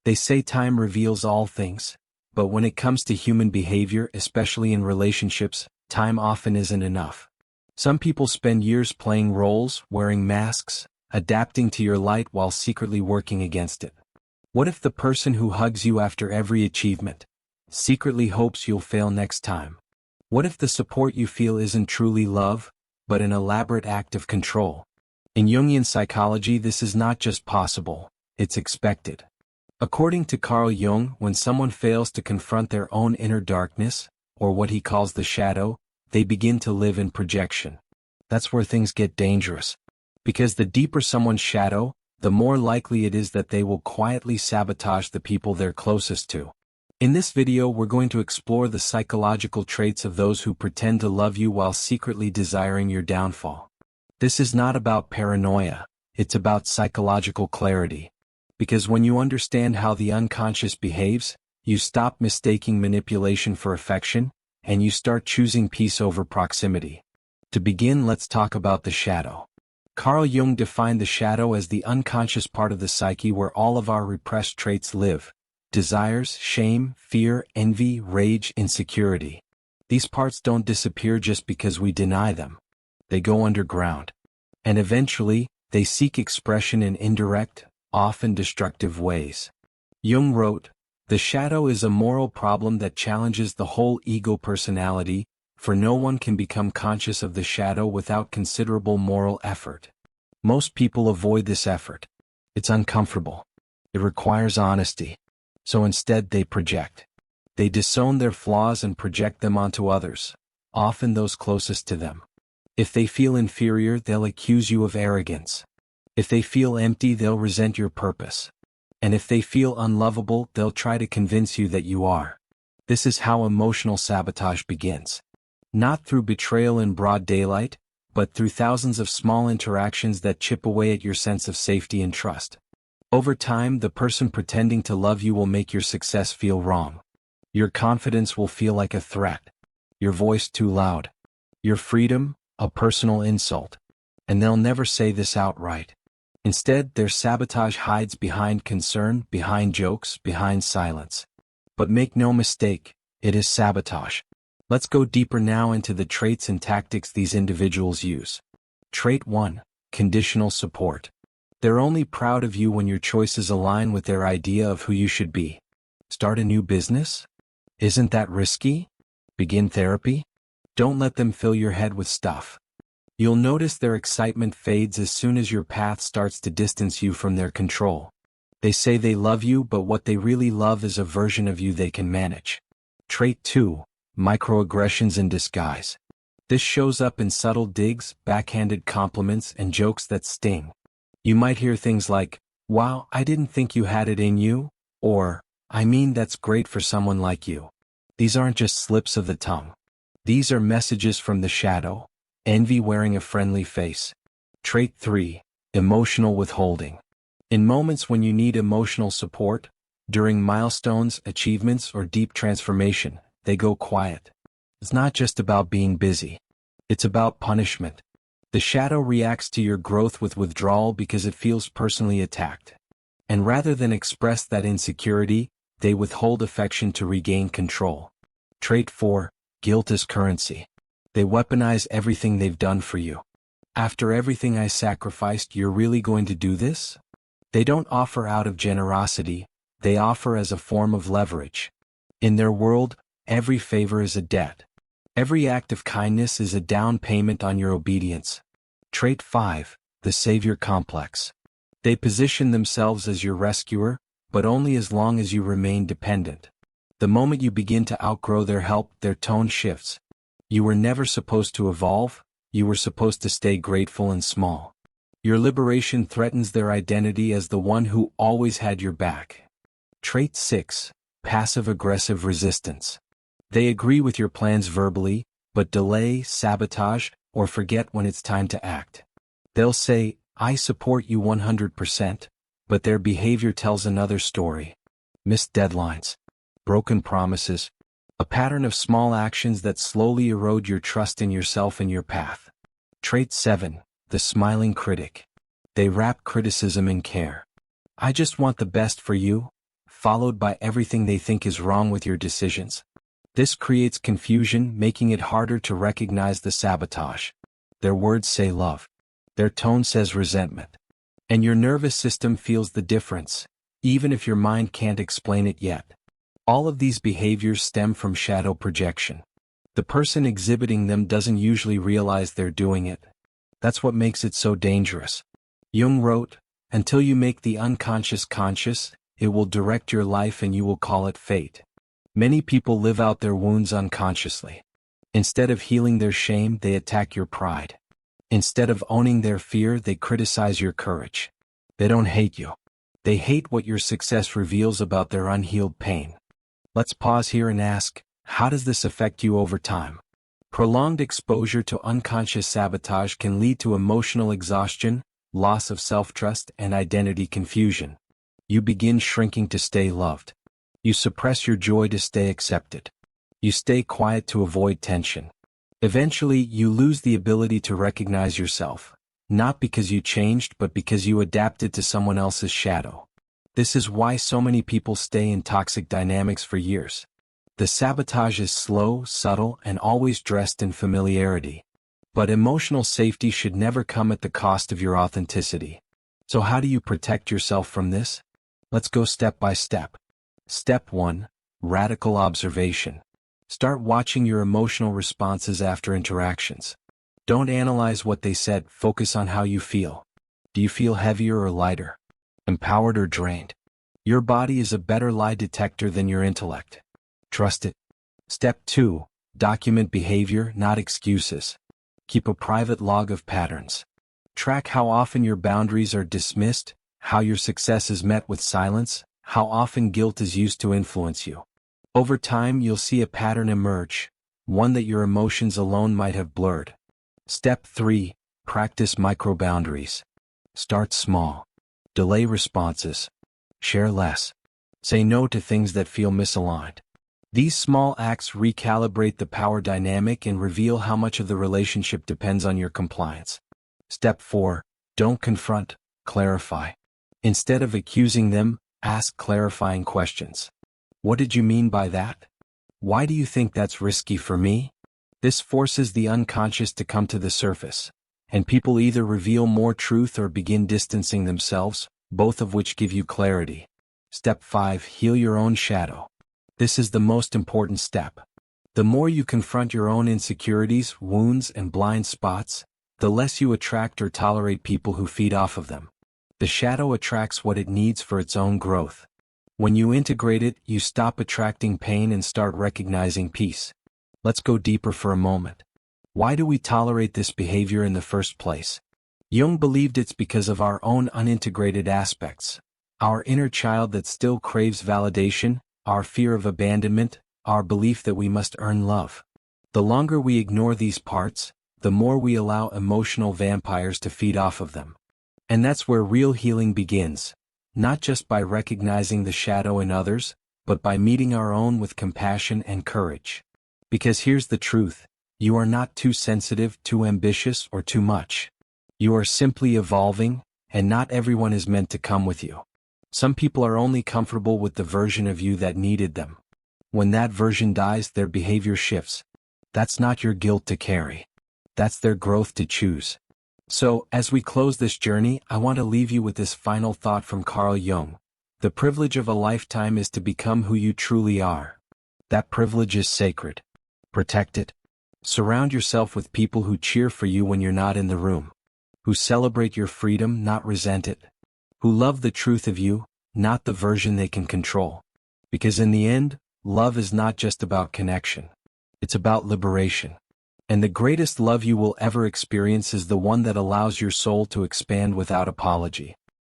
They say time reveals all things, but when it comes to human behavior, especially in relationships, time often isn't enough. Some people spend years playing roles, wearing masks, adapting to your light while secretly working against it. What if the person who hugs you after every achievement secretly hopes you'll fail next time? What if the support you feel isn't truly love, but an elaborate act of control? In Jungian psychology, this is not just possible, it's expected. According to Carl Jung, when someone fails to confront their own inner darkness, or what he calls the shadow, they begin to live in projection. That's where things get dangerous. Because the deeper someone's shadow, the more likely it is that they will quietly sabotage the people they're closest to. In this video, we're going to explore the psychological traits of those who pretend to love you while secretly desiring your downfall. This is not about paranoia, it's about psychological clarity. Because when you understand how the unconscious behaves, you stop mistaking manipulation for affection, and you start choosing peace over proximity. To begin, let's talk about the shadow. Carl Jung defined the shadow as the unconscious part of the psyche where all of our repressed traits live: desires, shame, fear, envy, rage, insecurity. These parts don't disappear just because we deny them. They go underground. And eventually, they seek expression in indirect, often destructive ways. Jung wrote, "The shadow is a moral problem that challenges the whole ego personality, for no one can become conscious of the shadow without considerable moral effort." Most people avoid this effort. It's uncomfortable. It requires honesty. So instead they project. They disown their flaws and project them onto others, often those closest to them. If they feel inferior, they'll accuse you of arrogance. If they feel empty, they'll resent your purpose. And if they feel unlovable, they'll try to convince you that you are. This is how emotional sabotage begins. Not through betrayal in broad daylight, but through thousands of small interactions that chip away at your sense of safety and trust. Over time, the person pretending to love you will make your success feel wrong. Your confidence will feel like a threat. Your voice too loud. Your freedom, a personal insult. And they'll never say this outright. Instead, their sabotage hides behind concern, behind jokes, behind silence. But make no mistake, it is sabotage. Let's go deeper now into the traits and tactics these individuals use. Trait 1. Conditional support. They're only proud of you when your choices align with their idea of who you should be. Start a new business? Isn't that risky? Begin therapy? Don't let them fill your head with stuff. You'll notice their excitement fades as soon as your path starts to distance you from their control. They say they love you, but what they really love is a version of you they can manage. Trait 2. Microaggressions in disguise. This shows up in subtle digs, backhanded compliments, and jokes that sting. You might hear things like, "Wow, I didn't think you had it in you," or, "I mean, that's great for someone like you." These aren't just slips of the tongue. These are messages from the shadow. Envy wearing a friendly face. Trait 3. Emotional withholding. In moments when you need emotional support, during milestones, achievements, or deep transformation, they go quiet. It's not just about being busy. It's about punishment. The shadow reacts to your growth with withdrawal because it feels personally attacked. And rather than express that insecurity, they withhold affection to regain control. Trait 4. Guilt as currency. They weaponize everything they've done for you. After everything I sacrificed, you're really going to do this? They don't offer out of generosity, they offer as a form of leverage. In their world, every favor is a debt. Every act of kindness is a down payment on your obedience. Trait 5. The savior complex. They position themselves as your rescuer, but only as long as you remain dependent. The moment you begin to outgrow their help, their tone shifts. You were never supposed to evolve, you were supposed to stay grateful and small. Your liberation threatens their identity as the one who always had your back. Trait 6. Passive-aggressive resistance. They agree with your plans verbally, but delay, sabotage, or forget when it's time to act. They'll say, "I support you 100%, but their behavior tells another story. Missed deadlines. Broken promises. A pattern of small actions that slowly erode your trust in yourself and your path. Trait 7. The smiling critic. They wrap criticism in care. "I just want the best for you. followed by everything they think is wrong with your decisions. This creates confusion, making it harder to recognize the sabotage. Their words say love. Their tone says resentment. And your nervous system feels the difference, even if your mind can't explain it yet. All of these behaviors stem from shadow projection. The person exhibiting them doesn't usually realize they're doing it. That's what makes it so dangerous. Jung wrote, "Until you make the unconscious conscious, it will direct your life and you will call it fate." Many people live out their wounds unconsciously. Instead of healing their shame, they attack your pride. Instead of owning their fear, they criticize your courage. They don't hate you. They hate what your success reveals about their unhealed pain. Let's pause here and ask, how does this affect you over time? Prolonged exposure to unconscious sabotage can lead to emotional exhaustion, loss of self-trust, and identity confusion. You begin shrinking to stay loved. You suppress your joy to stay accepted. You stay quiet to avoid tension. Eventually, you lose the ability to recognize yourself, not because you changed but because you adapted to someone else's shadow. This is why so many people stay in toxic dynamics for years. The sabotage is slow, subtle, and always dressed in familiarity. But emotional safety should never come at the cost of your authenticity. So how do you protect yourself from this? Let's go step by step. Step 1. Radical observation. Start watching your emotional responses after interactions. Don't analyze what they said, focus on how you feel. Do you feel heavier or lighter? Empowered or drained? Your body is a better lie detector than your intellect. Trust it. Step 2. Document behavior, not excuses. Keep a private log of patterns. Track how often your boundaries are dismissed, how your success is met with silence, how often guilt is used to influence you. Over time, you'll see a pattern emerge, one that your emotions alone might have blurred. Step 3. Practice micro-boundaries. Start small. Delay responses. Share less. Say no to things that feel misaligned. These small acts recalibrate the power dynamic and reveal how much of the relationship depends on your compliance. Step 4. Don't confront, clarify. Instead of accusing them, ask clarifying questions. What did you mean by that? Why do you think that's risky for me? This forces the unconscious to come to the surface, and people either reveal more truth or begin distancing themselves, both of which give you clarity. Step 5. Heal your own shadow. This is the most important step. The more you confront your own insecurities, wounds, and blind spots, the less you attract or tolerate people who feed off of them. The shadow attracts what it needs for its own growth. When you integrate it, you stop attracting pain and start recognizing peace. Let's go deeper for a moment. Why do we tolerate this behavior in the first place? Jung believed it's because of our own unintegrated aspects. Our inner child that still craves validation, our fear of abandonment, our belief that we must earn love. The longer we ignore these parts, the more we allow emotional vampires to feed off of them. And that's where real healing begins, not just by recognizing the shadow in others, but by meeting our own with compassion and courage. Because here's the truth, you are not too sensitive, too ambitious, or too much. You are simply evolving, and not everyone is meant to come with you. Some people are only comfortable with the version of you that needed them. When that version dies, their behavior shifts. That's not your guilt to carry. That's their growth to choose. So, as we close this journey, I want to leave you with this final thought from Carl Jung. The privilege of a lifetime is to become who you truly are. That privilege is sacred. Protect it. Surround yourself with people who cheer for you when you're not in the room. Who celebrate your freedom, not resent it. Who love the truth of you, not the version they can control. Because in the end, love is not just about connection. It's about liberation. And the greatest love you will ever experience is the one that allows your soul to expand without apology.